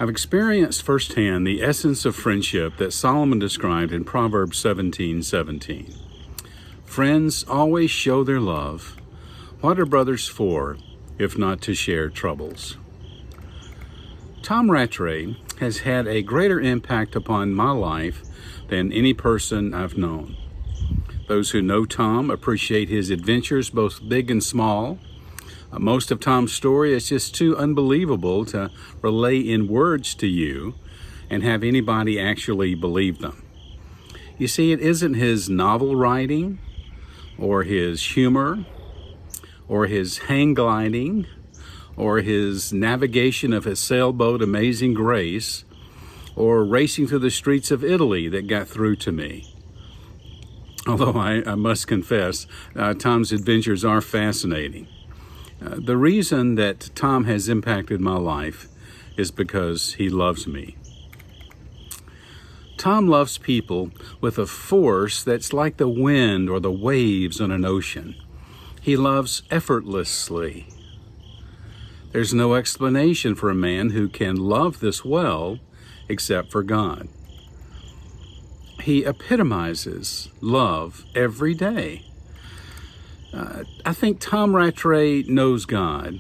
I've experienced firsthand the essence of friendship that Solomon described in Proverbs 17:17. Friends always show their love. What are brothers for, if not to share troubles? Tom Rattray has had a greater impact upon my life than any person I've known. Those who know Tom appreciate his adventures, both big and small. Most of Tom's story is just too unbelievable to relay in words to you and have anybody actually believe them. You see, it isn't his novel writing or his humor or his hang gliding or his navigation of his sailboat Amazing Grace or racing through the streets of Italy that got through to me. Although I must confess, Tom's adventures are fascinating. The reason that Tom has impacted my life is because he loves me. Tom loves people with a force that's like the wind or the waves on an ocean. He loves effortlessly. There's no explanation for a man who can love this well except for God. He epitomizes love every day. I think Tom Rattray knows God,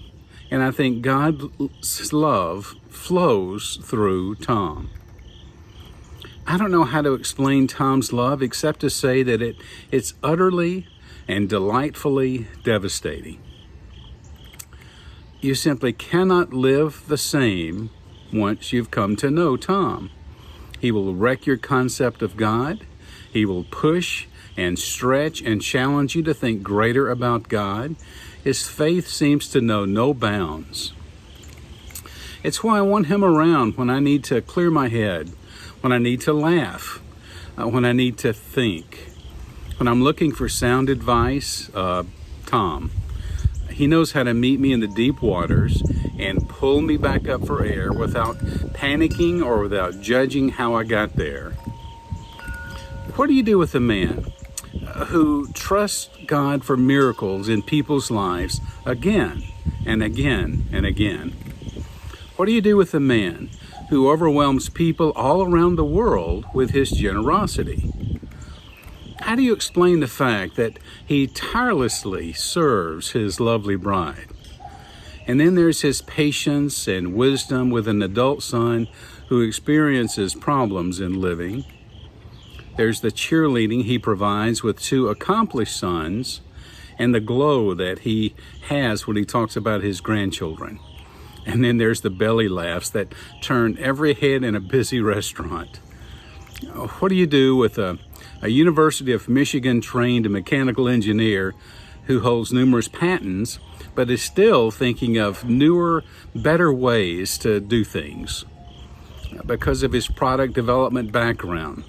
and I think God's love flows through Tom. I don't know how to explain Tom's love except to say that it's utterly and delightfully devastating. You simply cannot live the same once you've come to know Tom. He will wreck your concept of God. He will push and stretch and challenge you to think greater about God. His faith seems to know no bounds. It's why I want him around when I need to clear my head, when I need to laugh, when I need to think. When I'm looking for sound advice, Tom. He knows how to meet me in the deep waters and pull me back up for air without panicking or without judging how I got there. What do you do with a man who trusts God for miracles in people's lives again and again and again? What do you do with a man who overwhelms people all around the world with his generosity? How do you explain the fact that he tirelessly serves his lovely bride? And then there's his patience and wisdom with an adult son who experiences problems in living. There's the cheerleading he provides with two accomplished sons and the glow that he has when he talks about his grandchildren. And then there's the belly laughs that turn every head in a busy restaurant. What do you do with a University of Michigan trained mechanical engineer who holds numerous patents but is still thinking of newer, better ways to do things? Because of his product development background,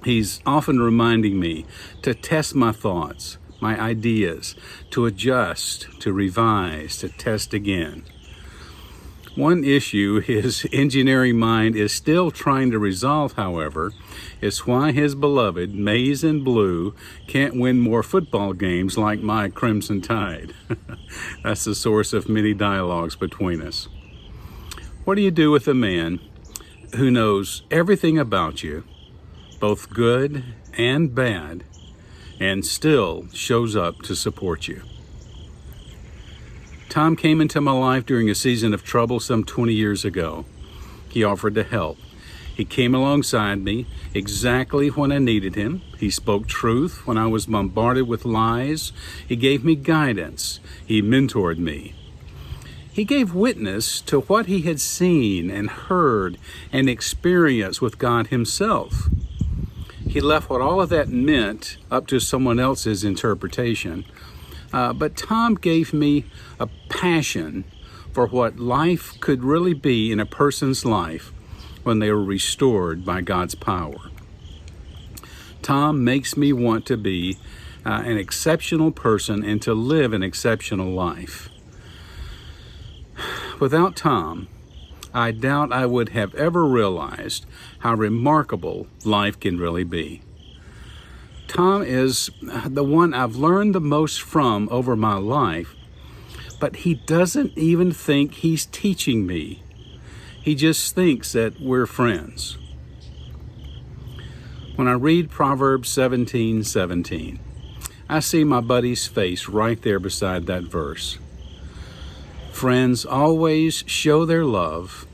he's often reminding me to test my thoughts, my ideas, to adjust, to revise, to test again. One issue his engineering mind is still trying to resolve, however, is why his beloved Maize and Blue can't win more football games like my Crimson Tide. That's the source of many dialogues between us. What do you do with a man who knows everything about you, both good and bad, and still shows up to support you? Tom came into my life during a season of trouble some 20 years ago. He offered to help. He came alongside me exactly when I needed him. He spoke truth when I was bombarded with lies. He gave me guidance. He mentored me. He gave witness to what he had seen and heard and experienced with God himself. He left what all of that meant up to someone else's interpretation. But Tom gave me a passion for what life could really be in a person's life when they were restored by God's power. Tom makes me want to be an exceptional person and to live an exceptional life. Without Tom, I doubt I would have ever realized how remarkable life can really be. Tom is the one I've learned the most from over my life, but he doesn't even think he's teaching me. He just thinks that we're friends. When I read Proverbs 17:17, I see my buddy's face right there beside that verse. Friends always show their love.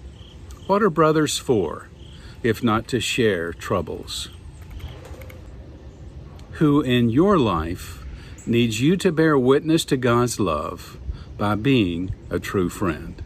What are brothers for, if not to share troubles? Who in your life needs you to bear witness to God's love by being a true friend?